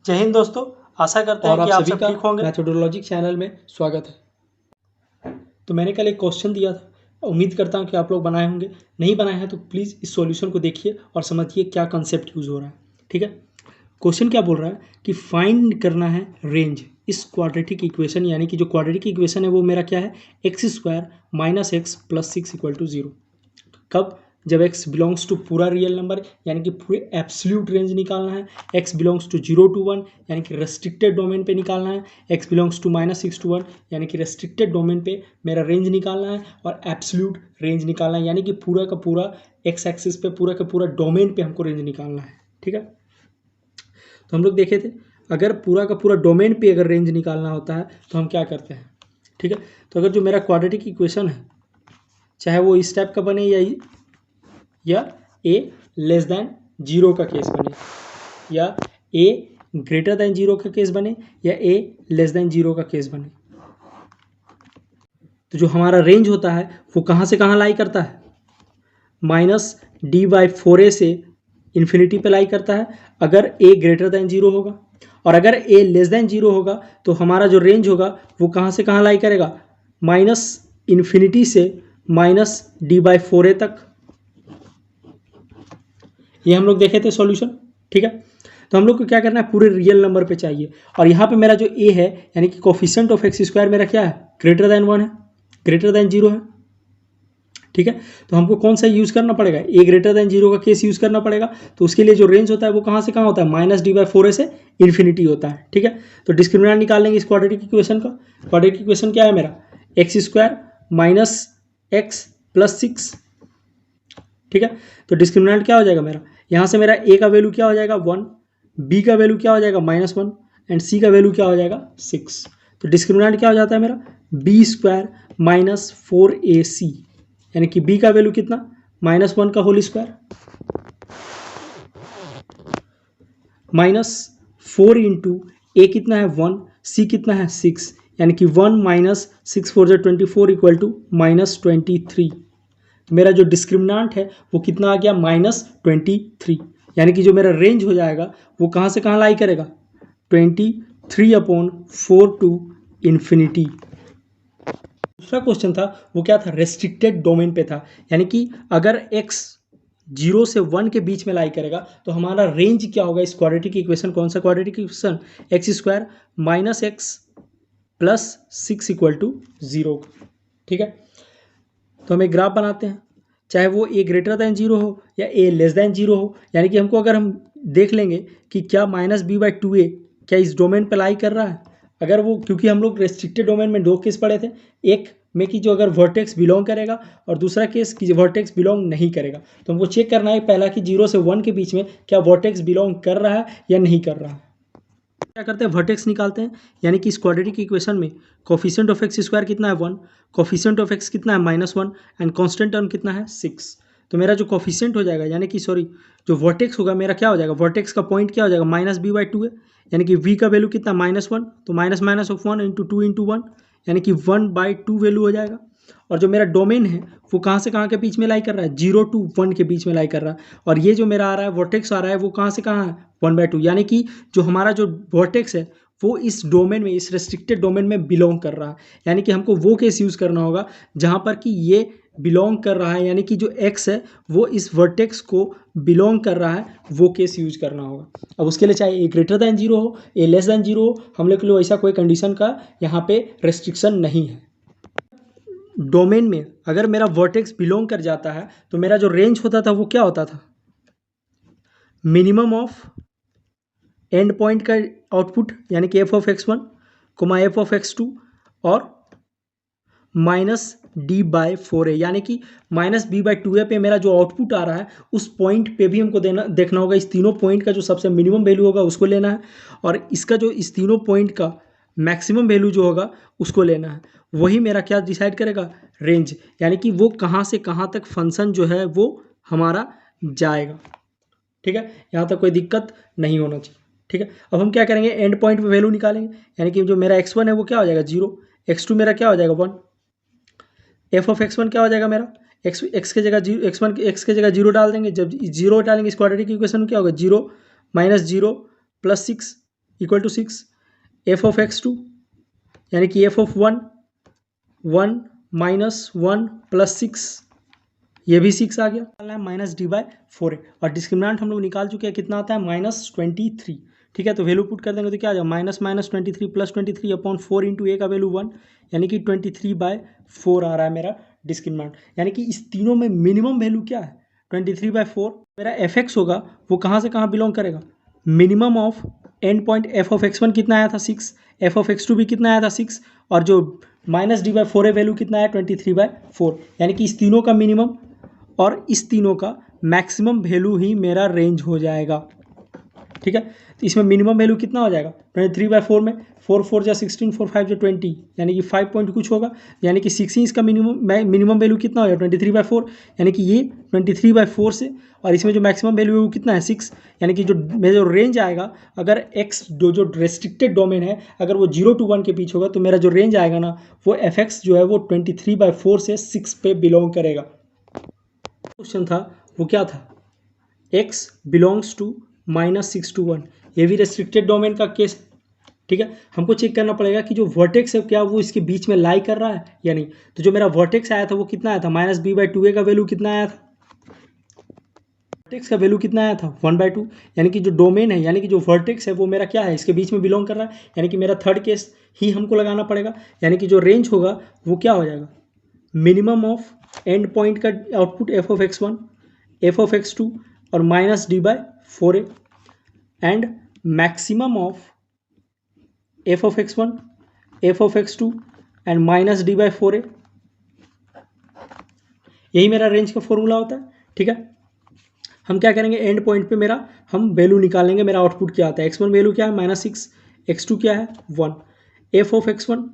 जय हिंद दोस्तों, आशा करते हैं कि आप सब ठीक होंगे। मैथोडोलॉजी चैनल में स्वागत है। तो मैंने कल एक क्वेश्चन दिया था, उम्मीद करता हूं कि आप लोग बनाए होंगे। नहीं बनाए हैं तो प्लीज़ इस सॉल्यूशन को देखिए और समझिए क्या कंसेप्ट यूज़ हो रहा है। ठीक है, क्वेश्चन क्या बोल रहा है कि फाइंड करना है रेंज इस क्वाड्रेटिक इक्वेशन, यानी कि जो क्वाड्रेटिक इक्वेशन है वो मेरा क्या है, x² - x + 6 = 0। कब? जब x बिलोंग्स टू पूरा रियल नंबर यानी कि पूरे एब्सोल्यूट रेंज निकालना है, x बिलोंग्स टू 0 to 1 यानी कि रेस्ट्रिक्टेड डोमेन पे निकालना है, x बिलोंग्स टू -6 to 1 यानी कि रेस्ट्रिक्टेड डोमेन पे मेरा रेंज निकालना है, और एब्सोल्यूट रेंज निकालना है यानी कि पूरा का पूरा x एक्सिस पे पूरा का पूरा डोमेन पे हमको रेंज निकालना है। ठीक है, तो हम लोग देखे थे अगर पूरा का पूरा डोमेन पे अगर रेंज निकालना होता है तो हम क्या करते हैं। ठीक है, तो अगर जो मेरा क्वाड्रेटिक इक्वेशन है, चाहे वो इस टाइप का बने या a लेस दैन 0 का केस बने, या a ग्रेटर दैन 0 का केस बने, या a लेस दैन 0 का केस बने, तो जो हमारा रेंज होता है वो कहाँ से कहाँ लाई करता है, -d/4a से इन्फिनिटी पे लाई करता है अगर a ग्रेटर दैन 0 होगा, और अगर a लेस दैन 0 होगा तो हमारा जो रेंज होगा वो कहाँ से कहाँ लाई करेगा, -इन्फिनिटी से -d/4a तक। ये हम लोग देखे थे सॉल्यूशन। ठीक है, तो हम लोग को क्या करना है, पूरे रियल नंबर पे चाहिए, और यहाँ पे मेरा जो a है यानी कि कोफिशिएंट ऑफ x² मेरा क्या है, ग्रेटर दैन 1 है, ग्रेटर दैन 0 है। ठीक है, तो हमको कौन सा यूज़ करना पड़ेगा, a ग्रेटर दैन 0 का केस यूज़ करना पड़ेगा। तो उसके लिए जो रेंज होता है वो कहाँ से कहाँ होता है, -d/4a से इन्फिनिटी होता है। ठीक है, तो डिस्क्रिमिनेंट निकाल लेंगे इस क्वाड्रेटिक इक्वेशन का। क्वाड्रेटिक इक्वेशन क्या है मेरा, x² - x + 6। ठीक है, तो डिस्क्रिमिनेंट क्या हो जाएगा मेरा, यहाँ से मेरा a का वैल्यू क्या हो जाएगा 1, b का वैल्यू क्या हो जाएगा -1, एंड c का वैल्यू क्या हो जाएगा 6। तो डिस्क्रिमिनेंट क्या हो जाता है मेरा, b² - 4ac, यानी कि b का वैल्यू कितना, -1 का होल स्क्वायर -4 इंटू a कितना है 1, c कितना है 6, यानी कि 1 - 6 4 = 24 = -23। मेरा जो डिस्क्रिमिनांट है वो कितना आ गया, -23, यानी कि जो मेरा रेंज हो जाएगा वो कहाँ से कहाँ लाई करेगा, 23/4 टू इन्फिनिटी। दूसरा क्वेश्चन था वो क्या था, रेस्ट्रिक्टेड डोमेन पे था, यानी कि अगर x 0 से 1 के बीच में लाई करेगा तो हमारा रेंज क्या होगा इस क्वाड्रेटिक इक्वेशन। कौन सा क्वाड्रेटिक इक्वेशन, x² - x + 6 = 0। ठीक है, तो हम एक ग्राफ बनाते हैं, चाहे वो a ग्रेटर दैन 0 हो या a लेस दैन 0 हो, यानी कि हमको अगर हम देख लेंगे कि क्या -b/2a क्या इस डोमेन पर लाई कर रहा है। अगर वो, क्योंकि हम लोग रेस्ट्रिक्टेड डोमेन में दो केस पढ़े थे, एक में कि जो अगर वर्टेक्स बिलोंग करेगा और दूसरा केस कि वर्टेक्स बिलोंग नहीं करेगा, तो हमको चेक करना है पहला कि 0 से 1 के बीच में क्या वर्टेक्स बिलोंग कर रहा है या नहीं कर रहा है। क्या करते हैं, वर्टेक्स निकालते हैं, यानी कि इस क्वाड्रेटिक इक्वेशन में कोफिशिएंट ऑफ x² कितना है 1, कोफिशिएंट ऑफ x कितना है -1, एंड कांस्टेंट टर्म कितना है 6। तो मेरा जो कोफिशिएंट हो जाएगा, यानी कि सॉरी जो वर्टेक्स होगा मेरा क्या हो जाएगा, वर्टेक्स का पॉइंट क्या हो जाएगा, -b/2a, यानी कि v का वैल्यू कितना -1, तो -(1) × 2 × 1 यानी कि 1/2 वैल्यू हो जाएगा। और जो मेरा डोमेन है वो कहाँ से कहाँ के बीच में लाई कर रहा है, 0 to 1 के बीच में लाई कर रहा है, और ये जो मेरा आ रहा है वर्टेक्स आ रहा है वो कहाँ से कहाँ है, 1/2, यानी कि जो हमारा जो वर्टेक्स है वो इस डोमेन में, इस रेस्ट्रिक्टेड डोमेन में बिलोंग कर रहा है, यानी कि हमको वो केस यूज़ करना होगा जहाँ पर कि ये बिलोंग कर रहा है, यानी कि जो x है वो इस वर्टेक्स को बिलोंग कर रहा है, वो केस यूज करना होगा। अब उसके लिए चाहे a ग्रेटर दैन 0 हो, a लेस दैन 0 हो, हम लोग के लिए ऐसा कोई कंडीशन का यहाँ पे रेस्ट्रिक्शन नहीं है। डोमेन में अगर मेरा वर्टेक्स बिलोंग कर जाता है तो मेरा जो रेंज होता था वो क्या होता था, मिनिमम ऑफ एंड पॉइंट का आउटपुट, यानी कि f(x1, f(x2) और -d/4a, यानी कि -b/2a पे मेरा जो आउटपुट आ रहा है उस पॉइंट पे भी हमको देखना होगा, इस तीनों पॉइंट का जो सबसे मिनिमम वैल्यू होगा उसको लेना है, और इसका जो इस तीनों पॉइंट का मैक्सिमम वैल्यू जो होगा उसको लेना है। वही मेरा क्या डिसाइड करेगा, रेंज, यानी कि वो कहाँ से कहाँ तक फंक्शन जो है वो हमारा जाएगा। ठीक है, यहाँ तक कोई दिक्कत नहीं होना चाहिए। ठीक है, अब हम क्या करेंगे, एंड पॉइंट पे वैल्यू निकालेंगे, यानी कि जो मेरा x1 है वो क्या हो जाएगा 0, x2 मेरा क्या हो जाएगा 1, f(x1) क्या हो जाएगा मेरा, x के जगह 0, x के जगह 0 डाल देंगे, जब 0 डालेंगे इस क्वाड्रेटिक इक्वेशन में क्या होगा, 0 - 0 + 6 equal to 6, F of x2 यानी कि एफ ऑफ 1 1 माइनस 1 प्लस 6, ये भी 6 आ गया, माइनस डी बाई 4 और डिस्क्रिमिनेंट हम लोग निकाल चुके हैं, कितना आता है -23। ठीक है, तो वैल्यू पुट कर देंगे तो क्या आ जाएगा -23 प्लस 23 अपॉन 4 इंटू ए का वैल्यू 1 यानी कि 23/4 आ रहा है मेरा डिस्क्रिमिनेंट। यानी कि इस तीनों में मिनिमम वैल्यू क्या है 23/4। मेरा एफ एक्स होगा वो कहाँ से कहाँ बिलोंग करेगा, minimum of and point F of x1 कितना आया था 6, एफ ऑफ x2 भी कितना आया था 6 और जो माइनस डी बाई 4 है वैल्यू कितना है 23/4। यानी कि इस तीनों का मिनिमम और इस तीनों का मैक्सिमम वैल्यू ही मेरा रेंज हो जाएगा। ठीक है, तो इसमें मिनिमम वैल्यू कितना हो जाएगा 23/4 में 4 4 जा 16 4 5 जा 20 यानी कि 5 पॉइंट कुछ होगा, यानी कि 6 ही इसका मिनिमम वैल्यू कितना हो जाएगा 23/4 यानी कि ये 23/4 से, और इसमें जो मैक्सिमम वैल्यू है वो कितना है 6, यानी कि जो मेरा जो रेंज आएगा अगर x जो रेस्ट्रिक्टेड डोमेन है अगर वो 0 to 1 के बीच होगा तो मेरा जो रेंज आएगा ना वो एफ एक्स जो है वो 23/4 से 6 पे बिलोंग करेगा। क्वेश्चन था वो क्या था, x बिलोंग्स टू -6 to 1, ये भी रेस्ट्रिक्टेड डोमेन का केस। ठीक है, हमको चेक करना पड़ेगा कि जो वर्टेक्स है क्या वो इसके बीच में लाई कर रहा है या नहीं। तो जो मेरा वर्टेक्स आया था वो कितना आया था -b/2a का वैल्यू कितना आया था, वर्टेक्स का वैल्यू कितना आया था 1/2, यानी कि जो डोमेन है यानी कि जो वर्टेक्स है वो मेरा क्या है इसके बीच में बिलोंग कर रहा है, यानी कि मेरा थर्ड केस ही हमको लगाना पड़ेगा। यानी कि जो रेंज होगा वो क्या हो जाएगा, मिनिमम ऑफ एंड पॉइंट का output F of x1 F of x2 और minus D by 4a and maximum of F of x1 F of x2 and minus D by 4a, यही मेरा रेंज का फॉर्मूला होता है। ठीक है, हम क्या करेंगे एंड पॉइंट पे मेरा हम वैल्यू निकालेंगे, मेरा आउटपुट क्या आता है, x1 वैल्यू क्या है -6, x2 क्या है 1, एफ ऑफ x1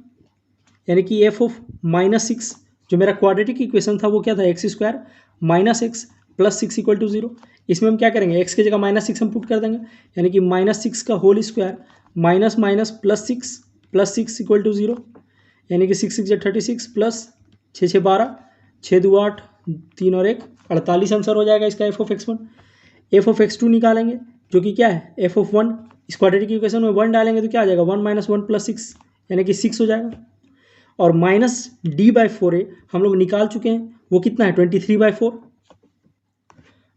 यानी कि एफ ऑफ -6 जो मेरा क्वाड्रेटिक इक्वेशन था वो क्या था x² minus X plus 6 equal to 0। इसमें हम क्या करेंगे x की जगह -6 हम पुट कर देंगे, यानी कि -6 का whole square minus minus plus 6 equal to 0, यानी कि 6 6 36 प्लस 6 6 12 6 2 8 3 और 1 48 आंसर हो जाएगा इसका F of x1। F of x2 निकालेंगे जो कि क्या है एफ ऑफ 1, इस क्वाड्रेटिक इक्वेशन में 1 डालेंगे तो क्या आ जाएगा 1 - 1 + 6 यानी कि 6 हो जाएगा, और माइनस डी बाई 4a हम लोग निकाल चुके हैं वो कितना है 23/4,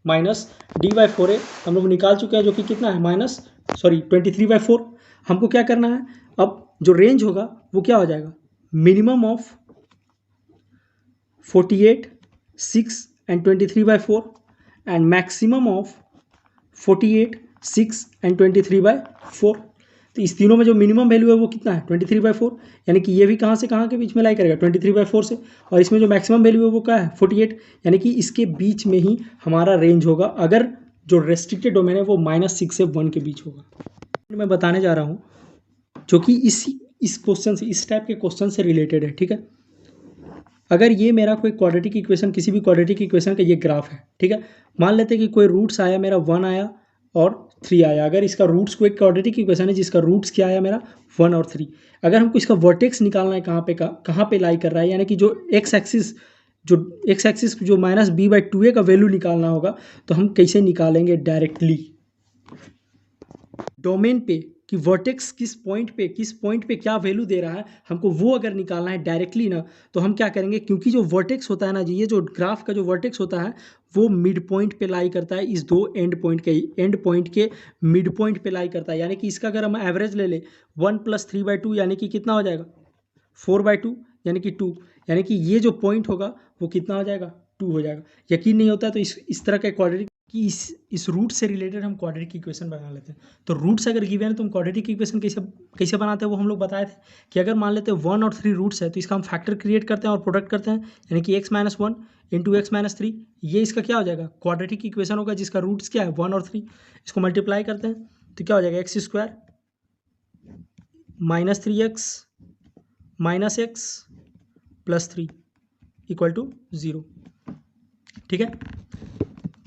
माइनस डी बाई 4a हम लोग निकाल चुके हैं जो कि कितना है 23/4। हमको क्या करना है, अब जो रेंज होगा वो क्या हो जाएगा minimum of 48 6 and 23/4 and maximum of 48 6 and 23/4। तो इस तीनों में जो मिनिमम वैल्यू है वो कितना है 23/4, यानी कि ये भी कहाँ से कहाँ के बीच में लाई करेगा 23/4 से, और इसमें जो मैक्सिमम वैल्यू है वो क्या है 48, यानी कि इसके बीच में ही हमारा रेंज होगा अगर जो रेस्ट्रिक्टेड डोमेन है वो -6 से 1 के बीच होगा। मैं बताने जा रहा हूँ जो कि इस क्वेश्चन से इस टाइप के क्वेश्चन से रिलेटेड है। ठीक है, अगर ये मेरा कोई क्वाड्रेटिक इक्वेशन किसी भी क्वाड्रेटिक इक्वेशन का ये ग्राफ है, ठीक है, मान लेते हैं कि कोई रूट्स आया मेरा 1 आया और 3 आया, अगर इसका रूट्स कोई क्वाड्रेटिक इक्वेशन है जिसका रूट्स क्या आया मेरा 1 और 3, अगर हमको इसका वर्टेक्स निकालना है कहाँ पे लाई कर रहा है, यानी कि जो एक्स एक्सिस जो -b/2a का वैल्यू निकालना होगा तो हम कैसे निकालेंगे डायरेक्टली डोमेन पे कि वर्टेक्स किस पॉइंट पे क्या वैल्यू दे रहा है हमको वो अगर निकालना है डायरेक्टली ना, तो हम क्या करेंगे, क्योंकि जो वर्टेक्स होता है ना जी, ये जो ग्राफ का जो वर्टेक्स होता है वो मिड पॉइंट पे लाई करता है, इस दो एंड पॉइंट के मिड पॉइंट पे लाई करता है, यानी कि इसका अगर हम एवरेज ले ले 1 + 3/2 यानी कि कितना हो जाएगा 4/2 यानी कि 2, यानी कि ये जो पॉइंट होगा वो कितना हो जाएगा 2 हो जाएगा। यकीन नहीं होता है तो इस तरह का क्वाड्रेटिक कि इस रूट से रिलेटेड हम क्वाड्रेटिक इक्वेशन बना लेते हैं। तो रूट्स अगर गिवन है तो हम क्वाड्रेटिक इक्वेशन कैसे बनाते हैं वो हम लोग बताए थे कि अगर मान लेते हैं 1 और 3 रूट्स है तो इसका हम फैक्टर क्रिएट करते हैं और प्रोडक्ट करते हैं, यानी कि x - 1 × x - 3, ये इसका क्या हो जाएगा क्वाड्रेटिक इक्वेशन होगा जिसका रूट्स क्या है 1 और 3, इसको मल्टीप्लाई करते हैं तो क्या हो जाएगा x² - 3x - x + 3 = 0। ठीक है,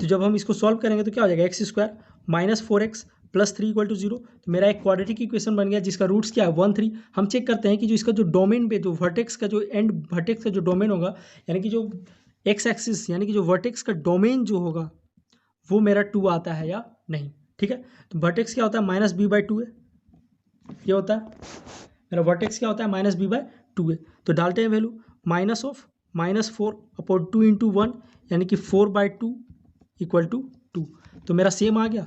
तो जब हम इसको सॉल्व करेंगे तो क्या हो जाएगा x² - 4x + 3 = 0। तो मेरा एक क्वाड्रेटिक इक्वेशन बन गया जिसका रूट्स क्या है 1 3। हम चेक करते हैं कि जो इसका जो डोमेन पे जो वर्टेक्स का जो डोमेन होगा, यानी कि जो x एक्सिस यानी कि जो वर्टेक्स का डोमेन जो होगा वो मेरा 2 आता है या नहीं। ठीक है, तो वर्टेक्स क्या होता है -b/2 है, ये होता है मेरा वर्टेक्स क्या होता है -b/2 है। तो डालते हैं वैल्यू -4/2 इंटू 1 यानी कि 4/2 इक्वल टू 2। तो मेरा सेम आ गया।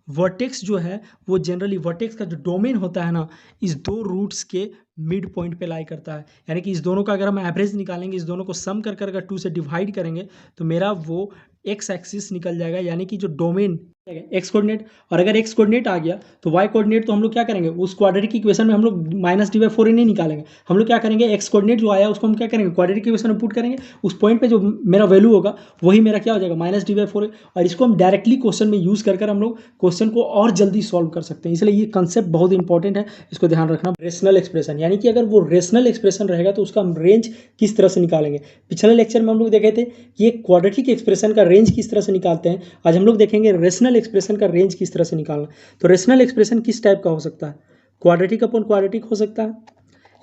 वर्टेक्स जो है वो जनरली वर्टेक्स का जो डोमेन होता है ना, इस दो रूट्स के मिड पॉइंट पे लाई करता है। यानी कि इस दोनों का अगर हम एवरेज निकालेंगे, इस दोनों को सम कर कर अगर 2 से डिवाइड करेंगे तो मेरा वो एक्स एक्सिस निकल जाएगा। यानी कि जो डोमेन एक्स कोऑर्डिनेट, और अगर एक्स कोऑर्डिनेट आ गया तो वाई कोऑर्डिनेट तो हम लोग क्या करेंगे, उस क्वाड्रेटिक इक्वेशन में हम लोग -d/4 ही नहीं निकालेंगे। हम लोग क्या करेंगे, एक्स कोऑर्डिनेट जो आया उसको हम क्या करेंगे, क्वाड्रेटिक इक्वेशन में पुट करेंगे। उस पॉइंट पे जो मेरा वैल्यू होगा वही मेरा क्या हो जाएगा, -d/4 है। और इसको हम डायरेक्टली क्वेश्चन में यूज़ कर हम लोग क्वेश्चन को और जल्दी सॉल्व कर सकते हैं। इसलिए ये कंसेप्ट बहुत इंपॉर्टेंट है, इसको ध्यान रखना। रेशनल एक्सप्रेशन, यानी कि अगर वो रेशनल एक्सप्रेशन रहेगा तो उसका हम रेंज किस तरह से निकालेंगे। पिछले लेक्चर में हम लोग देखे थे कि एक क्वाड्रेटिक एक्सप्रेशन का रेंज किस तरह से निकालते हैं। आज हम लोग देखेंगे रेशनल एक्सप्रेशन का रेंज किस तरह से निकालना। तो रेशनल एक्सप्रेशन किस टाइप का हो सकता है, क्वाड्रेटिक अपॉन क्वाड्रेटिक हो सकता है,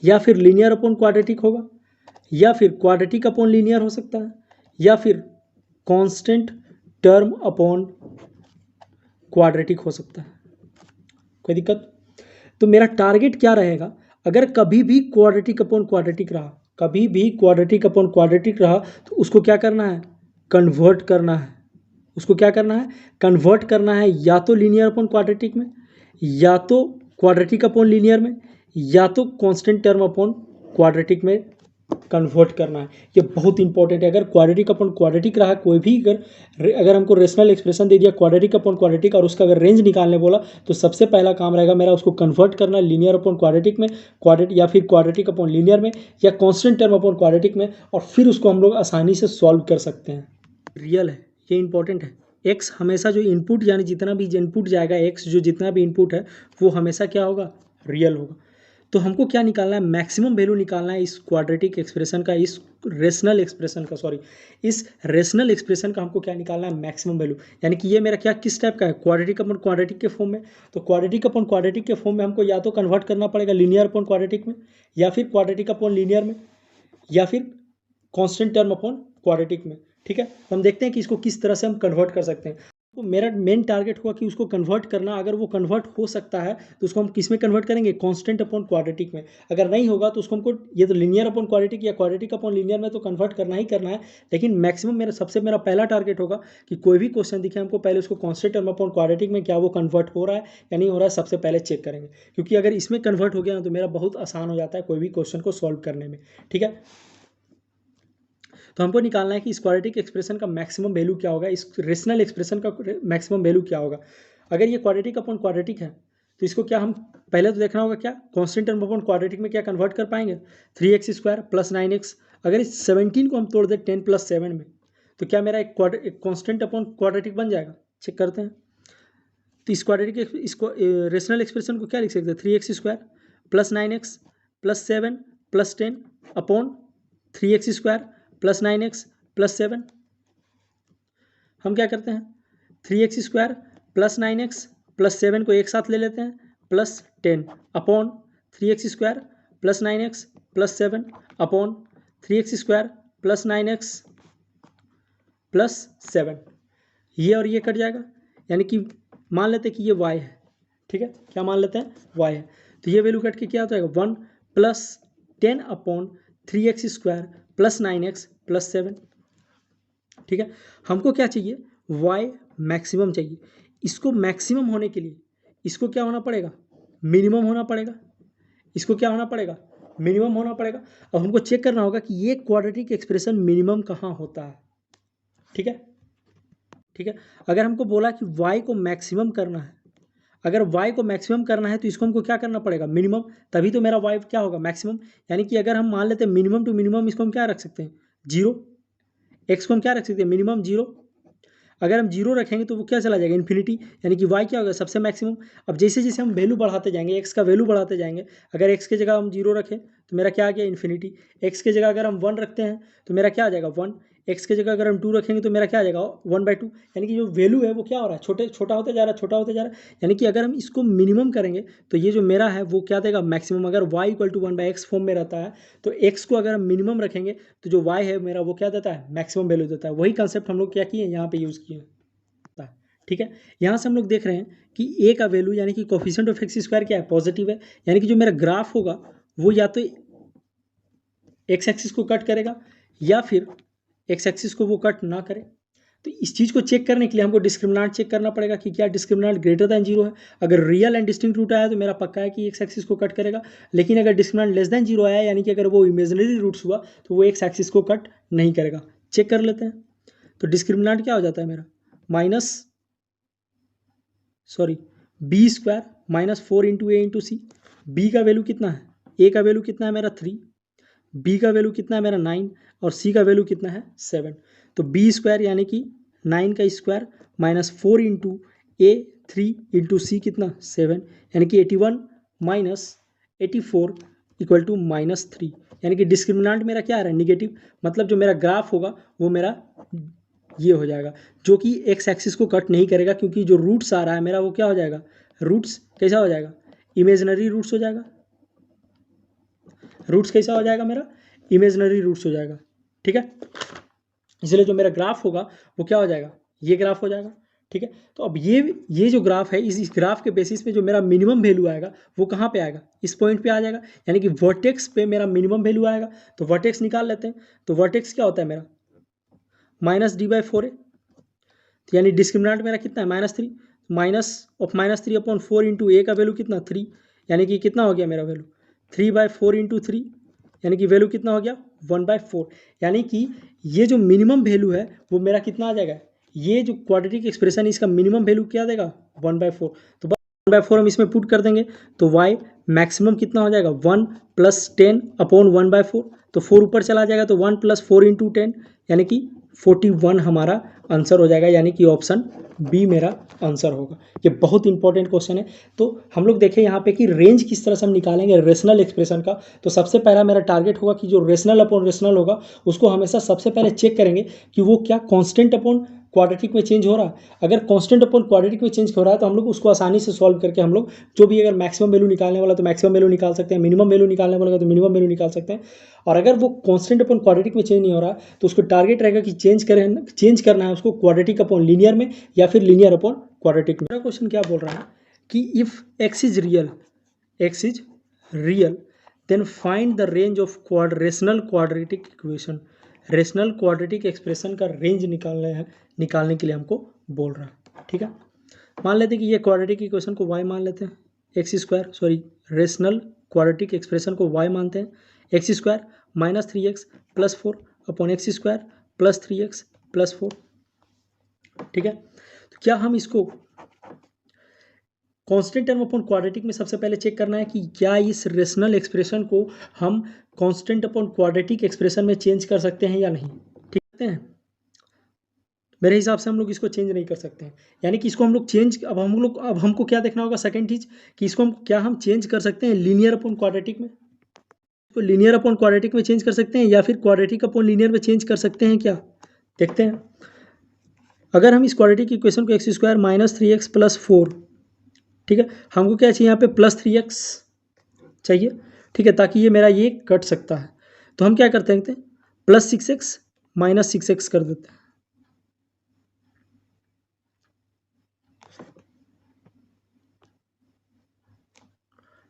या फिर लीनियर अपॉन क्वाड्रेटिक होगा, या फिर क्वाड्रेटिक अपॉन लीनियर हो सकता है, या फिर कांस्टेंट टर्म अपॉन क्वाड्रेटिक हो सकता है। कोई दिक्कत? तो मेरा टारगेट क्या रहेगा, अगर कभी भी क्वाड्रेटिक अपॉन क्वाड्रेटिक रहा, कभी भी क्वाड्रेटिक अपॉन क्वाड्रेटिक रहा तो उसको क्या करना है, कन्वर्ट करना है। उसको क्या करना है, कन्वर्ट करना है, या तो लीनियर अपॉन क्वाड्रेटिक में, या तो क्वाड्रेटिक अपॉन लीनियर में, या तो कांस्टेंट टर्म अपॉन क्वाड्रेटिक में कन्वर्ट करना है। ये बहुत इंपॉर्टेंट है। अगर क्वाड्रेटिक अपॉन क्वाड्रेटिक रहा कोई भी, अगर हमको रेशनल एक्सप्रेशन दे दिया क्वाड्रेटिक अपॉन क्वाड्रेटिक और उसका अगर रेंज निकालने बोला तो सबसे पहला काम रहेगा मेरा उसको कन्वर्ट करना लीनियर अपॉन क्वाड्रेटिक में, या फिर क्वाड्रेटिक अपॉन लीनियर में, या कांस्टेंट टर्म अपॉन क्वाड्रेटिक में, और फिर उसको हम लोग आसानी से सॉल्व कर सकते हैं। रियल है, ये इंपॉर्टेंट है। एक्स हमेशा जो इनपुट, यानी जितना भी इनपुट जाएगा, एक्स जो जितना भी इनपुट है वो हमेशा क्या होगा, रियल होगा। तो हमको क्या निकालना है, मैक्सिमम वैल्यू निकालना है इस क्वाड्रेटिक एक्सप्रेशन का, इस रेशनल एक्सप्रेशन का, इस रेशनल एक्सप्रेशन का हमको क्या निकालना है, मैक्सिमम वैल्यू। यानी कि ये मेरा क्या किस टाइप का है, क्वाड्रेटिक अपॉन क्वाड्रेटिक के फॉर्म में। तो क्वाड्रेटिक अपॉन क्वाड्रेटिक के फॉर्म में हमको या तो कन्वर्ट करना पड़ेगा लीनियर अपॉन क्वाड्रेटिक में, या फिर क्वाड्रेटिक अपॉन लीनियर में, या फिर कांस्टेंट टर्म अपॉन क्वाड्रेटिक में। ठीक है, तो हम देखते हैं कि इसको किस तरह से हम कन्वर्ट कर सकते हैं। तो मेरा मेन टारगेट हुआ कि उसको कन्वर्ट करना। अगर वो कन्वर्ट हो सकता है तो उसको हम किस में कन्वर्ट करेंगे, कांस्टेंट अपॉन क्वाड्रेटिक में। अगर नहीं होगा तो उसको हमको ये तो लीनियर अपॉन क्वाड्रेटिक या क्वाड्रेटिक अपॉन लीनियर में तो कन्वर्ट करना ही करना है। लेकिन मैक्सिमम मेरा पहला टारगेट होगा कि कोई भी क्वेश्चन दिखे हमको पहले उसको कांस्टेंट टर्म अपॉन क्वाड्रेटिक में क्या वो कन्वर्ट हो रहा है या नहीं हो रहा है, सबसे पहले चेक करेंगे। क्योंकि अगर इसमें कन्वर्ट हो गया ना तो मेरा बहुत आसान हो जाता है कोई भी क्वेश्चन को सॉल्व करने में। ठीक है, तो हमको निकालना है कि इस क्वाड्रेटिक एक्सप्रेशन का मैक्सिमम वैल्यू क्या होगा, इस रेशनल एक्सप्रेशन का मैक्सिमम वैल्यू क्या होगा। अगर ये क्वाड्रेटिक अपॉन क्वाड्रेटिक है तो इसको क्या हम पहले तो देखना होगा क्या कांस्टेंट टर्म अपॉन क्वाड्रेटिक में क्या कन्वर्ट कर पाएंगे, 3x² + 9x। अगर इस 17 को हम तोड़ दें 10 + 7 में तो क्या मेरा एक कांस्टेंट अपॉन क्वाड्रेटिक बन जाएगा। चेक करते हैं। तो इस क्वाड्रेटिक इसको रेशनल एक्सप्रेशन को क्या लिख सकते हैं, 3x² + 9x + 7 + 10 upon 3x² + 9x + 7। हम क्या करते हैं, 3x² + 9x + 7 को एक साथ ले लेते हैं, +10 upon 3x² + 9x + 7 upon 3x² + 9x + 7। ये और ये कट जाएगा, यानी कि मान लेते हैं कि ये y है। ठीक है, क्या मान लेते हैं, y है। तो ये वैल्यू कट के क्या हो जाएगा, 1 + 10 अपॉन 3x² + 9x + 7। ठीक है, हमको क्या चाहिए, y मैक्सिमम चाहिए। इसको मैक्सिमम होने के लिए इसको क्या होना पड़ेगा, मिनिमम होना पड़ेगा। इसको क्या होना पड़ेगा, मिनिमम होना पड़ेगा। अब हमको चेक करना होगा कि ये क्वाड्रेटिक एक्सप्रेशन मिनिमम कहाँ होता है। ठीक है, ठीक है, अगर हमको बोला कि y को मैक्सिमम करना है, अगर y को मैक्सिमम करना है तो इसको हमको क्या करना पड़ेगा, मिनिमम, तभी तो मेरा y क्या होगा, मैक्सिमम। यानी कि अगर हम मान लेते हैं मिनिमम टू मिनिमम, इसको हम क्या रख सकते हैं, 0। x को हम क्या रख सकते हैं, मिनिमम 0। अगर हम 0 रखेंगे तो वो क्या चला जाएगा, इन्फिनिटी। यानी कि y क्या होगा, सबसे मैक्सिमम। अब जैसे जैसे हम वैल्यू बढ़ाते जाएंगे, x का वैल्यू बढ़ाते जाएंगे, अगर x की जगह हम 0 रखें तो मेरा क्या आ गया, इन्फिनिटी। x की जगह अगर हम 1 रखते हैं तो मेरा क्या आ जाएगा, 1। x की जगह अगर हम 2 रखेंगे तो मेरा क्या आ जाएगा, 1/2। यानी कि जो वैल्यू है वो क्या हो रहा है, छोटा होते जा रहा है, छोटा होते जा रहा है। यानी कि अगर हम इसको मिनिमम करेंगे तो ये जो मेरा है वो क्या देगा, मैक्सिमम। अगर y = 1/x फॉर्म में रहता है तो x को अगर हम मिनिमम रखेंगे तो जो y है मेरा वो क्या देता है, मैक्सिमम वैल्यू देता है। वही कंसेप्ट हम लोग क्या किए, यहाँ पे यूज़ किए। ठीक है। यहाँ से हम लोग देख रहे हैं कि ए का वैल्यू यानी कि कोफिशिएंट ऑफ एक्स स्क्वायर क्या है, पॉजिटिव है, यानी कि जो मेरा ग्राफ होगा वो या तो एक्स एक्सिस को कट करेगा या फिर एक्स एक्सिस को वो कट ना करे। तो इस चीज़ को चेक करने के लिए हमको डिस्क्रिमिनेंट चेक करना पड़ेगा कि क्या डिस्क्रिमिनेंट ग्रेटर दैन 0 है। अगर रियल एंड डिस्टिंक्ट रूट आया तो मेरा पक्का है कि एक्स एक्सिस को कट करेगा, लेकिन अगर डिस्क्रिमिनेंट लेस दैन 0 आया यानी कि अगर वो इमेजिनरी रूट्स हुआ तो वो एक्स एक्सिस को कट नहीं करेगा। चेक कर लेते हैं। तो डिस्क्रिमिनेंट क्या हो जाता है मेरा, B square minus 4 into A into C. B का वैल्यू कितना है, ए का वैल्यू कितना है मेरा 3, बी का वैल्यू कितना है मेरा 9 और सी का वैल्यू कितना है 7। तो बी स्क्वायर यानी कि 9 का स्क्वायर माइनस 4 इंटू ए 3 इंटू सी कितना 7, यानी कि 81 माइनस 84 इक्वल टू -3। यानी कि डिस्क्रिमिनेंट मेरा क्या आ रहा है, निगेटिव। मतलब जो मेरा ग्राफ होगा वो मेरा ये हो जाएगा, जो कि एक्स एक्सिस को कट नहीं करेगा, क्योंकि जो रूट्स आ रहा है मेरा वो क्या हो जाएगा, रूट्स कैसा हो जाएगा, इमेजिनरी रूट्स हो जाएगा। रूट्स कैसा हो जाएगा मेरा, इमेजिनरी रूट्स हो जाएगा। ठीक है, इसलिए जो मेरा ग्राफ होगा वो क्या हो जाएगा, ये ग्राफ हो जाएगा। ठीक है, तो अब ये जो ग्राफ है, इस ग्राफ के बेसिस पे जो मेरा मिनिमम वैल्यू आएगा वो कहाँ पे आएगा, इस पॉइंट पे आ जाएगा, यानी कि वर्टेक्स पे मेरा मिनिमम वैल्यू आएगा। तो वर्टेक्स निकाल लेते हैं। तो वर्टेक्स क्या होता है मेरा, -d/4 है, तो यानी डिस्क्रिमिनेंट मेरा कितना है -3, -3 अपॉन 4 इंटू ए का वैल्यू कितना 3, यानी कि कितना हो गया मेरा वैल्यू 3/4 इंटू 3, यानी कि वैल्यू कितना हो गया 1/4। यानी कि ये जो मिनिमम वैल्यू है वो मेरा कितना आ जाएगा, ये जो क्वाड्रेटिक एक्सप्रेशन है इसका मिनिमम वैल्यू क्या देगा 1/4। तो 1/4 हम इसमें पुट कर देंगे तो y मैक्सिमम कितना हो जाएगा 1 + 10 अपॉन 1/4। तो 4 ऊपर चला जाएगा तो 1 + 4 इंटू 10 यानी कि 41 हमारा आंसर हो जाएगा, यानी कि ऑप्शन बी मेरा आंसर होगा। ये बहुत इंपॉर्टेंट क्वेश्चन है। तो हम लोग देखें यहाँ पे कि रेंज किस तरह से हम निकालेंगे रेशनल एक्सप्रेशन का। तो सबसे पहला मेरा टारगेट होगा कि जो रेशनल अपॉन रेशनल होगा उसको हमेशा सबसे पहले चेक करेंगे कि वो क्या कांस्टेंट अपॉन क्वाड्रेटिक में चेंज हो रहा है। अगर कांस्टेंट अपॉन क्वाड्रेटिक में चेंज हो रहा है तो हम लोग उसको आसानी से सॉल्व करके हम लोग जो भी, अगर मैक्सिमम वैल्यू निकालने वाला तो मैक्सिमम वैल्यू निकाल सकते हैं, मिनिमम वैल्यू निकालने वाला तो मिनिमम वैल्यू निकाल सकते हैं। और अगर वो कांस्टेंट अपॉन क्वाड्रेटिक में चेंज नहीं हो रहा तो उसको टारगेट रहेगा कि चेंज करना है उसको क्वाड्रेटिक अपॉन लीनियर में या फिर लीनियर अपॉन क्वाड्रेटिक में। मेरा क्वेश्चन क्या बोल रहा है कि if x is real then find the range of rational quadratic equation. Rational quadratic expression का रेंज निकालने के लिए हमको बोल रहा है। ठीक है, मान लेते हैं कि ये क्वाड्रेटिक इक्वेशन को y मान लेते हैं, रेशनल क्वाड्रेटिक एक्सप्रेशन को y मानते हैं, x² - 3x + 4 upon x² + 3x + 4। ठीक है, तो क्या हम इसको कांस्टेंट टर्म अपॉन क्वाड्रेटिक में सबसे पहले चेक करना है कि क्या इस रेशनल एक्सप्रेशन को हम कांस्टेंट अपॉन क्वाड्रेटिक एक्सप्रेशन में चेंज कर सकते हैं या नहीं। ठीक है, मेरे हिसाब से हम लोग इसको चेंज नहीं कर सकते हैं, यानी कि इसको हम लोग चेंज, अब हमको क्या देखना होगा, सेकंड चीज कि इसको हम चेंज कर सकते हैं लीनियर अपॉन क्वाड्रेटिक में। तो लीनियर अपॉन क्वाड्रेटिक में चेंज कर सकते हैं या फिर क्वाड्रेटिक अपॉन लीनियर में चेंज कर सकते हैं क्या, देखते हैं। अगर हम इस क्वाड्रेटिक इक्वेशन को x² - 3x + 4, ठीक है, हमको क्या चाहिए यहाँ पे +3x चाहिए। ठीक है, ताकि ये मेरा ये कट सकता है। तो हम क्या करते हैं, +6x - 6x कर देते हैं।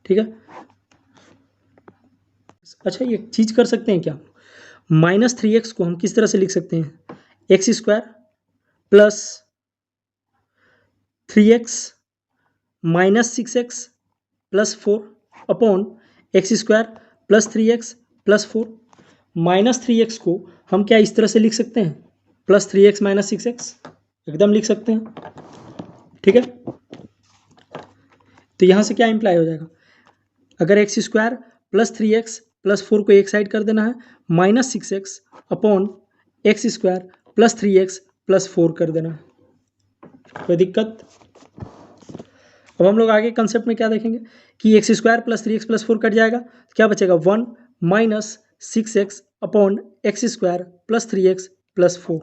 ठीक है, अच्छा ये चीज कर सकते हैं क्या, -3x को हम किस तरह से लिख सकते हैं, x² + 3x - 6x + 4 upon x² + 3x + 4। -3x को हम क्या इस तरह से लिख सकते हैं, +3x - 6x, एकदम लिख सकते हैं। ठीक है, तो यहाँ से क्या इंप्लाई हो जाएगा, अगर x² + 3x + 4 को एक साइड कर देना है, -6x अपॉन x² + 3x + 4 कर देना है, कोई दिक्कत। अब हम लोग आगे कंसेप्ट में क्या देखेंगे कि x² + 3x + 4 कट जाएगा, क्या बचेगा 1 - 6x अपॉन x² + 3x + 4।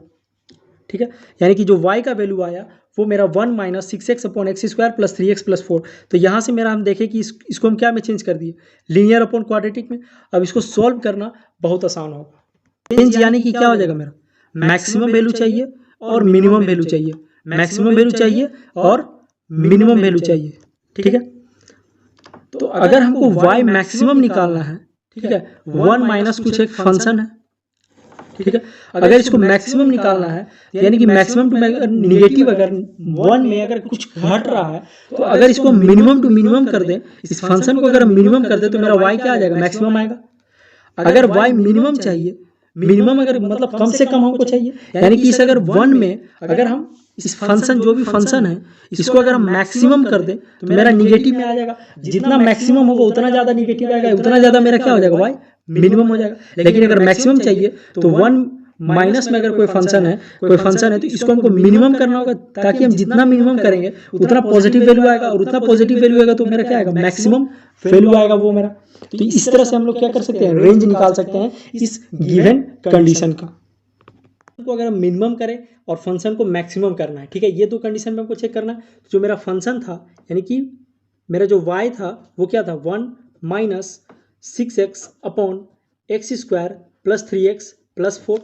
ठीक है, यानी कि जो y का वैल्यू आया वो मेरा 1 - 6x अपॉन x² + 3x + 4। तो यहाँ से मेरा हम देखें कि इसको हम क्या में चेंज कर दिए, लीनियर अपॉन क्वाड्रेटिक में। अब इसको सॉल्व करना बहुत आसान होगा। चेंज यानी कि क्या हो जाएगा, मेरा मैक्सिमम वैल्यू चाहिए और मिनिमम वैल्यू चाहिए। मैक्सिमम वैल्यू चाहिए और मिनिमम वैल्यू चाहिए, ठीक है। तो अगर हमको y मैक्सिमम निकालना है, ठीक है, 1 माइनस कुछ एक फंक्शन है, ठीक है। अगर इसको मैक्सिमम निकालना है यानी कि मैक्सिमम टू निगेटिव अगर 1 में अगर कुछ घट रहा है तो अगर इसको मिनिमम टू मिनिमम कर दें, इस फंक्शन को अगर मिनिमम कर दें तो मेरा y क्या आ जाएगा, मैक्सिमम आएगा। अगर y मिनिमम चाहिए, मिनिमम अगर मतलब कम से कम हमको चाहिए, यानी कि इस अगर 1 में अगर हम इस फंक्शन जो भी फंक्शन है इसको अगर हम मैक्सिमम कर दें तो मेरा निगेटिव में आ जाएगा। जितना मैक्सिमम होगा उतना ज़्यादा निगेटिव आएगा, उतना ज़्यादा मेरा क्या हो जाएगा, y मिनिमम हो जाएगा। लेकिन अगर मैक्सिमम चाहिए तो 1 माइनस में अगर कोई फंक्शन है तो इसको हमको मिनिमम करना होगा, ताकि हम जितना मिनिमम करेंगे उतना पॉजिटिव वैल्यू आएगा, और उतना पॉजिटिव वैल्यू आएगा तो मेरा क्या आएगा, मैक्सिमम वैल्यू आएगा वो मेरा। तो इस तरह से हम लोग क्या कर सकते हैं, रेंज निकाल सकते हैं इस गिवन कंडीशन का। तो अगर हम मिनिमम करें और फंक्शन को मैक्सिमम करना है, ठीक है, ये दो कंडीशन में हमको चेक करना है। जो मेरा फंक्शन था यानी कि मेरा जो y था वो क्या था, 1 minus 6x upon x square plus 3x plus 4,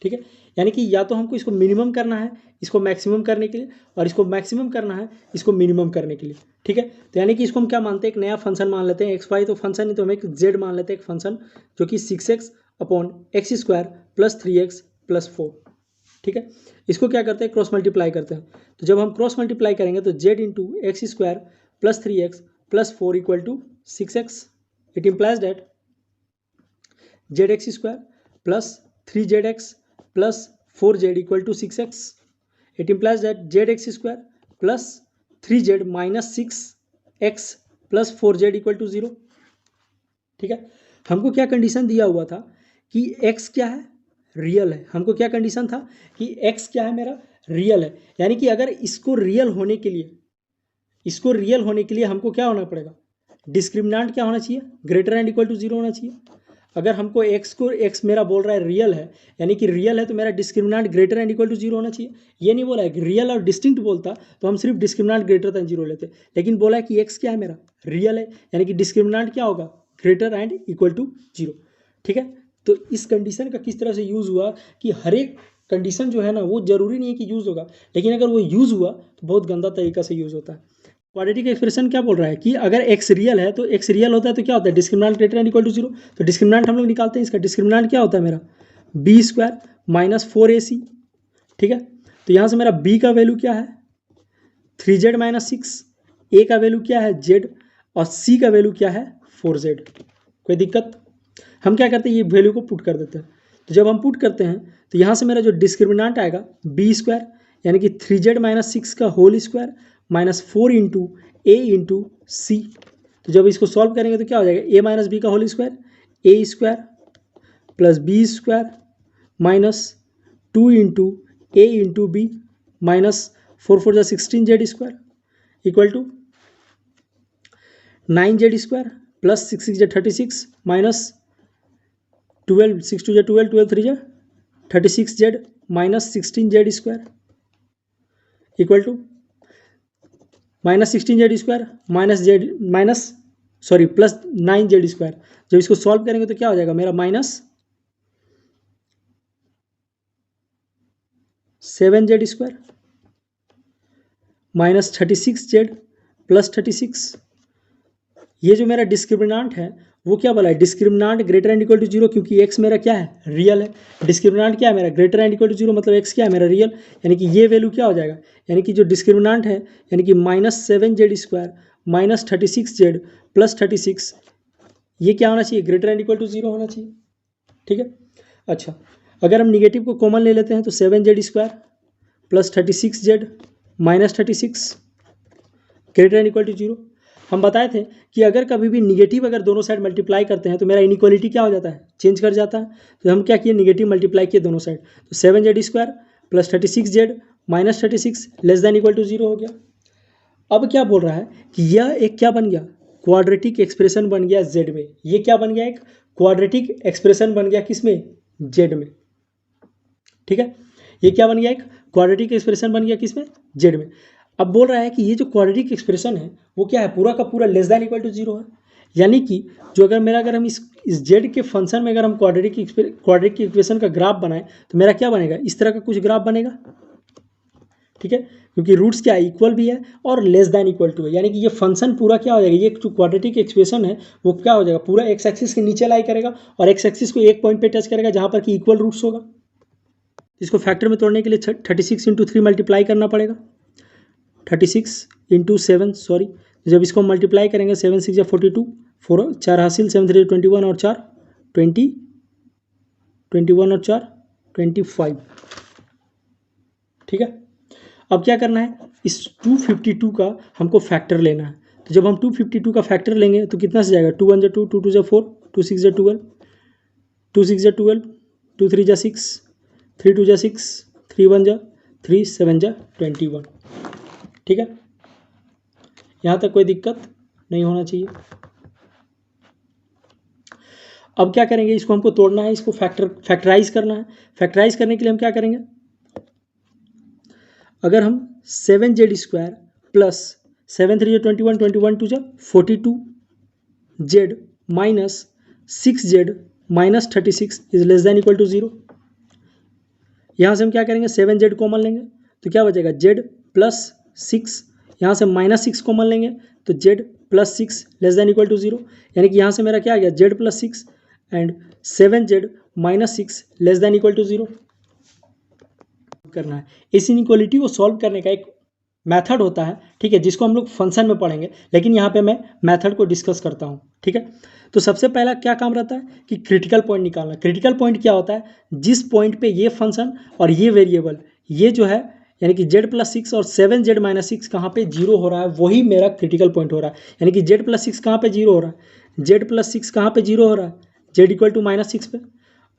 ठीक है। यानी कि या तो हमको इसको मिनिमम करना है इसको मैक्सिमम करने के लिए, और इसको मैक्सिमम करना है इसको मिनिमम करने के लिए, ठीक है। तो यानी कि इसको हम क्या मानते हैं, एक नया फंक्शन मान लेते हैं, एक्स वाई तो फंक्शन है तो हम एक जेड मान लेते हैं, एक फंक्शन जो कि 6x upon x square plus 3x plus 4, ठीक है। इसको क्या करते हैं, क्रॉस मल्टीप्लाई करते हैं। तो जब हम क्रॉस मल्टीप्लाई करेंगे तो Z into X square plus 3x plus 4 equal to 6x। It implies that Z X square plus 3zx plus 4z equal to 6x। It implies that Z X square plus 3z minus 6x plus 4z equal to 0, ठीक है। हमको क्या condition दिया हुआ था कि x क्या है, रियल है। हमको क्या कंडीशन था कि x क्या है, मेरा रियल है। यानी कि अगर इसको रियल होने के लिए हमको क्या होना पड़ेगा, डिस्क्रिमिनेंट क्या होना चाहिए, ग्रेटर एंड इक्वल टू 0 होना चाहिए। अगर हमको x मेरा बोल रहा है रियल है, यानी कि रियल है तो मेरा discriminant greater and equal to 0 होना चाहिए। ये नहीं बोला है कि रियल और डिस्टिंक्ट बोलता तो हम सिर्फ डिस्क्रिमिनेंट ग्रेटर देन 0 लेते, लेकिन बोला है कि x क्या है, मेरा रियल है, यानी कि डिस्क्रिमिनेंट क्या होगा, ग्रेटर एंड इक्वल टू 0, ठीक है। तो इस कंडीशन का किस तरह से यूज़ हुआ कि हर एक कंडीशन जो है ना वो जरूरी नहीं है कि यूज़ होगा, लेकिन अगर वो यूज़ हुआ तो बहुत गंदा तरीका से यूज़ होता है। क्वाड्रेटिक एक्सप्रेशन क्या बोल रहा है कि अगर x रियल है तो x रियल होता है तो क्या होता है, discriminant greater and equal to 0। तो डिस्क्रिमिनेंट हम लोग निकालते हैं, इसका डिस्क्रिमिनेंट क्या होता है, मेरा b स्क्वायर माइनस 4ac, ठीक है। तो यहाँ से मेरा b का वैल्यू क्या है, 3z माइनस 6, a का वैल्यू क्या है z, और c का वैल्यू क्या है 4z। कोई दिक्कत, हम क्या करते हैं ये वैल्यू को पुट कर देते हैं। तो जब हम पुट करते हैं तो यहाँ से मेरा जो डिस्क्रिमिनेंट आएगा b स्क्वायर यानी कि 3z माइनस 6 का whole square minus 4 into A into सी। तो जब इसको सॉल्व करेंगे तो क्या हो जाएगा, a माइनस बी का whole square, A square plus B square minus 2 into A into B minus 4 4 16z square equal to 9z square plus 6 6 36 minus 12 6 2 12 12 3 36z minus 16z square equal to minus 16z square plus 9z square. जब इसको solve करेंगे तो क्या हो जाएगा, मेरा minus 7z square minus 36z plus 36। ये जो मेरा डिस्क्रिमिनेंट है वो क्या बोला है, discriminant greater and equal to 0, क्योंकि x मेरा क्या है, रियल है। डिस्क्रिमिनेंट क्या है मेरा, ग्रेटर एंड इक्वल टू 0, मतलब x क्या है मेरा, रियल। यानी कि ये वैल्यू क्या हो जाएगा, यानी कि जो डिस्क्रिमिनेंट है यानी कि minus 7z square minus 36z plus 36, ये क्या होना चाहिए, ग्रेटर एंड इक्वल टू 0 होना चाहिए, ठीक है। अच्छा, अगर हम निगेटिव को कॉमन ले लेते हैं तो 7z square plus 36z minus 36 greater and equal to 0। हम बताए थे कि अगर कभी भी निगेटिव अगर दोनों साइड मल्टीप्लाई करते हैं तो मेरा इनइक्वालिटी क्या हो जाता है, चेंज कर जाता है। तो हम क्या किए, निगेटिव मल्टीप्लाई किए दोनों साइड, तो 7z square plus 36z minus 36 less than equal to 0 हो गया। अब क्या बोल रहा है कि यह एक क्या बन गया, क्वाड्रेटिक एक्सप्रेशन बन गया z में। ये क्या बन गया, एक क्वाड्रेटिक एक्सप्रेशन बन गया किस में, z में, ठीक है। ये क्या बन गया, एक क्वाड्रेटिक एक्सप्रेशन बन गया किस में, z में। अब बोल रहा है कि ये जो क्वाड्रेटिक एक्सप्रेशन है वो क्या है, पूरा का पूरा लेस देन इक्वल टू 0 है। यानी कि जो अगर हम इस z के फंक्शन में अगर हम क्वाड्रेटिक इक्वेशन का ग्राफ बनाएं तो मेरा क्या बनेगा, इस तरह का कुछ ग्राफ बनेगा, ठीक है, क्योंकि रूट्स क्या इक्वल भी है और लेस दैन इक्वल टू है, यानी कि ये फंक्शन पूरा क्या हो जाएगा, ये जो क्वाड्रेटिक एक्सप्रेशन है वो क्या हो जाएगा, पूरा एक्स एक्सिस के नीचे लाई करेगा और एक्स एक्सिस को एक पॉइंट पे टच करेगा जहाँ पर कि इक्वल रूट्स होगा। इसको फैक्टर में तोड़ने के लिए 36 × 3 मल्टीप्लाई करना पड़ेगा, 36 × 7 सॉरी, जब इसको मल्टीप्लाई करेंगे 7 6 42, 4 4 हासिल, 7 3 21 और 4 20, 21 और 4 25, ठीक है। अब क्या करना है, इस 252 का हमको फैक्टर लेना है। तो जब हम 252 का फैक्टर लेंगे तो कितना से जाएगा, 2 1 जा 2, 2 2 जा 4, 2 6 जा 12, 2 6 जा 12, 2 3 जा 6, 3 2 जा 6, 3 1 जा 3, 7 जा 21, ठीक है। यहाँ तक कोई दिक्कत नहीं होना चाहिए। अब क्या करेंगे, इसको हमको तोड़ना है, इसको फैक्टराइज करना है। फैक्टराइज करने के लिए हम क्या करेंगे, अगर हम 7z² plus 7 3 21, 21 2 42 z minus 6z minus 36 is less than equal to 0, यहाँ से हम क्या करेंगे, 7z कॉमन लेंगे तो क्या बचेगा, z प्लस 6, यहाँ से माइनस 6 कॉमन लेंगे तो z plus 6 less than equal to 0, यानी कि यहाँ से मेरा क्या आ गया, z plus 6 and 7z minus 6 less than equal to 0 करना है। इस इनइक्वालिटी को सॉल्व करने का एक मेथड होता है, ठीक है, जिसको हम लोग फंक्शन में पढ़ेंगे, लेकिन यहाँ पे मैं मेथड को डिस्कस करता हूँ, ठीक है। तो सबसे पहला क्या काम रहता है कि क्रिटिकल पॉइंट निकालना। क्रिटिकल पॉइंट क्या होता है, जिस पॉइंट पे ये फंक्शन और ये वेरिएबल ये जो है यानी कि z प्लस 6 और 7z माइनस 6 कहाँ पे जीरो हो रहा है, वही मेरा क्रिटिकल पॉइंट हो रहा है। यानी कि z प्लस 6 कहाँ पे जीरो हो रहा है, z प्लस 6 कहाँ पे जीरो हो रहा है, z इक्वल टू माइनस 6 पे,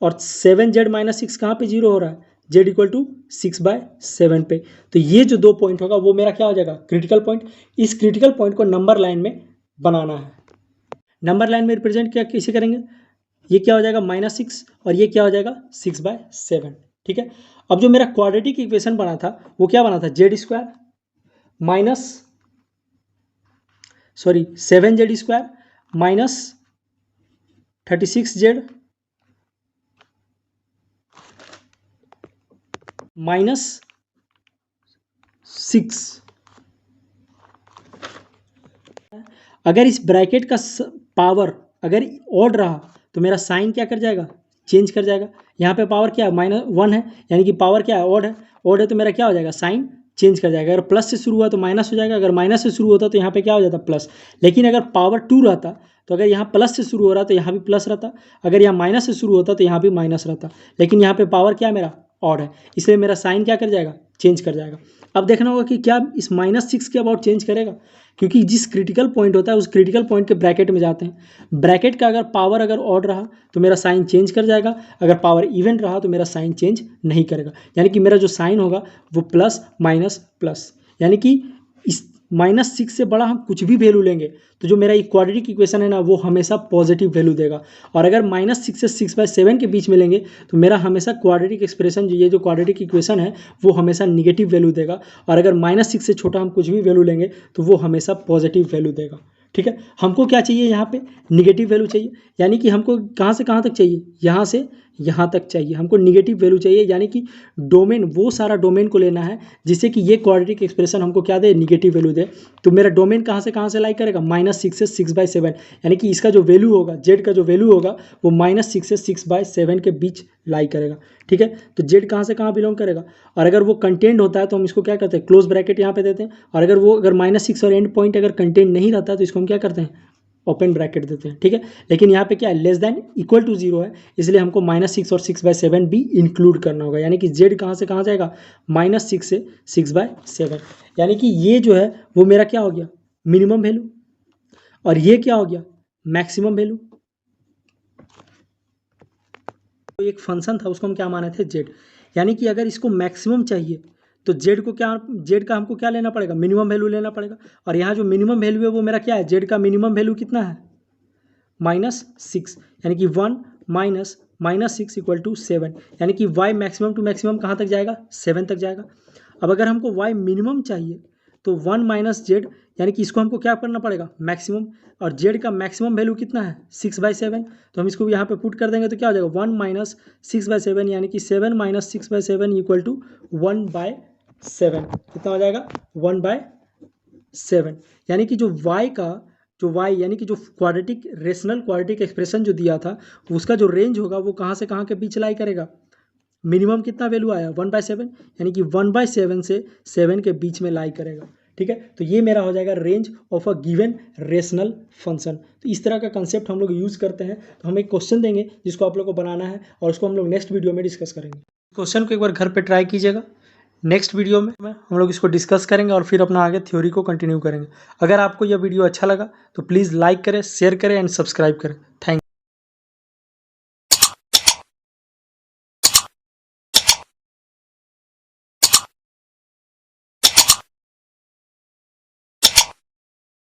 और 7z माइनस 6 कहाँ पे जीरो हो रहा है, z इक्वल टू 6/7 पे। तो ये जो दो पॉइंट होगा वो मेरा क्या हो जाएगा, क्रिटिकल पॉइंट। इस क्रिटिकल पॉइंट को नंबर लाइन में बनाना है। नंबर लाइन में रिप्रेजेंट क्या कैसे करेंगे, ये क्या हो जाएगा -6 और ये क्या हो जाएगा 6/7, ठीक है। अब जो मेरा क्वाड्रेटिक इक्वेशन बना था वो क्या बना था, z² minus 7z² minus 36z minus 6। अगर इस ब्रैकेट का पावर अगर ऑड रहा तो मेरा साइन क्या कर जाएगा, चेंज कर जाएगा। यहाँ पे पावर क्या है, -1 है, यानी कि पावर क्या है, ऑड है। ऑड है तो मेरा क्या हो जाएगा, साइन चेंज कर जाएगा। अगर प्लस से शुरू हुआ तो माइनस हो जाएगा, अगर माइनस से शुरू होता तो यहाँ पे क्या हो जाता, प्लस। लेकिन अगर पावर 2 रहता तो अगर यहाँ प्लस से शुरू हो रहा तो यहाँ भी प्लस रहता, अगर यहाँ माइनस से शुरू होता तो यहाँ भी माइनस रहता। लेकिन यहाँ पे पावर क्या मेरा ऑड है, इसलिए मेरा साइन क्या कर जाएगा, चेंज कर जाएगा। अब देखना होगा कि क्या इस -6 के अबाउट चेंज करेगा, क्योंकि जिस क्रिटिकल पॉइंट होता है उस क्रिटिकल पॉइंट के ब्रैकेट में जाते हैं। ब्रैकेट का अगर पावर अगर ऑड रहा तो मेरा साइन चेंज कर जाएगा, अगर पावर इवन रहा तो मेरा साइन चेंज नहीं करेगा। यानी कि मेरा जो साइन होगा वो प्लस माइनस प्लस, यानी कि इस -6 से बड़ा हम कुछ भी वैल्यू लेंगे तो जो मेरा क्वाड्रेटिक इक्वेशन है ना वो हमेशा पॉजिटिव वैल्यू देगा। और अगर -6 से 6/7 के बीच में लेंगे तो मेरा हमेशा क्वाड्रेटिक एक्सप्रेशन ये जो क्वाड्रेटिक इक्वेशन है वो हमेशा निगेटिव वैल्यू देगा। और अगर -6 से छोटा हम कुछ भी वैल्यू लेंगे तो वो हमेशा पॉजिटिव वैल्यू देगा, ठीक है। हमको क्या चाहिए, यहाँ पे निगेटिव वैल्यू चाहिए, यानी कि हमको कहाँ से कहाँ तक चाहिए, यहाँ से यहाँ तक चाहिए। हमको निगेटिव वैल्यू चाहिए, यानी कि डोमेन, वो सारा डोमेन को लेना है जिससे कि ये क्वाड्रेटिक एक्सप्रेशन हमको क्या दे, निगेटिव वैल्यू दे। तो मेरा डोमेन कहाँ से लाई करेगा, -6 से 6/7, यानी कि इसका जो वैल्यू होगा, z का जो वैल्यू होगा वो -6 से 6/7 के बीच लाई करेगा, ठीक है। तो z कहाँ से कहाँ बिलोंग करेगा, और अगर वो कंटेंट होता है तो हम इसको क्या करते हैं, क्लोज ब्रैकेट यहाँ पे देते हैं। और अगर वो अगर -6 और एंड पॉइंट अगर कंटेंट नहीं रहता तो इसको हम क्या करते हैं, ओपन ब्रैकेट देते हैं, ठीक है। लेकिन यहाँ पे क्या है, लेस दैन इक्वल टू 0 है, इसलिए हमको -6 और 6/7 भी इंक्लूड करना होगा। यानी कि z कहाँ से कहाँ जाएगा, -6 से 6/7, यानी कि ये जो है वो मेरा क्या हो गया, मिनिमम वैल्यू, और ये क्या हो गया, मैक्सिमम वैल्यू। तो एक फंक्शन था उसको हम क्या माने थे, z, यानी कि अगर इसको मैक्सिमम चाहिए तो z का हमको क्या लेना पड़ेगा, मिनिमम वैल्यू लेना पड़ेगा। और यहाँ जो मिनिमम वैल्यू है वो मेरा क्या है, z का मिनिमम वैल्यू कितना है, -6, यानी कि 1 माइनस -6 इक्वल टू 7, यानी कि y मैक्सिमम टू मैक्सिमम कहाँ तक जाएगा, 7 तक जाएगा। अब अगर हमको y मिनिमम चाहिए तो 1 माइनस z, यानी कि इसको हमको क्या करना पड़ेगा, मैक्सिमम, और z का मैक्सिमम वैल्यू कितना है, 6/7, तो हम इसको यहाँ पे पुट कर देंगे तो क्या हो जाएगा, 1 माइनस 6/7, यानी कि 7 माइनस 6/7 इक्वल टू 1/7, 7, कितना हो जाएगा 1/7। यानी कि जो y यानी कि जो क्वाड्रेटिक रेशनल क्वाड्रेटिक एक्सप्रेशन जो दिया था उसका जो रेंज होगा वो कहाँ से कहाँ के बीच लाई करेगा। मिनिमम कितना वैल्यू आया 1/7, यानी कि 1/7 से 7 के बीच में लाई करेगा। ठीक है, तो ये मेरा हो जाएगा range of a given rational function. तो इस तरह का कंसेप्ट हम लोग यूज़ करते हैं। तो हम एक क्वेश्चन देंगे जिसको आप लोग को बनाना है और उसको हम लोग नेक्स्ट वीडियो में डिस्कस करेंगे। क्वेश्चन को एक बार घर पे ट्राई कीजिएगा। नेक्स्ट वीडियो में हम लोग इसको डिस्कस करेंगे और फिर अपना आगे थ्योरी को कंटिन्यू करेंगे। अगर आपको यह वीडियो अच्छा लगा तो प्लीज़ लाइक करें, शेयर करें एंड सब्सक्राइब करें। थैंक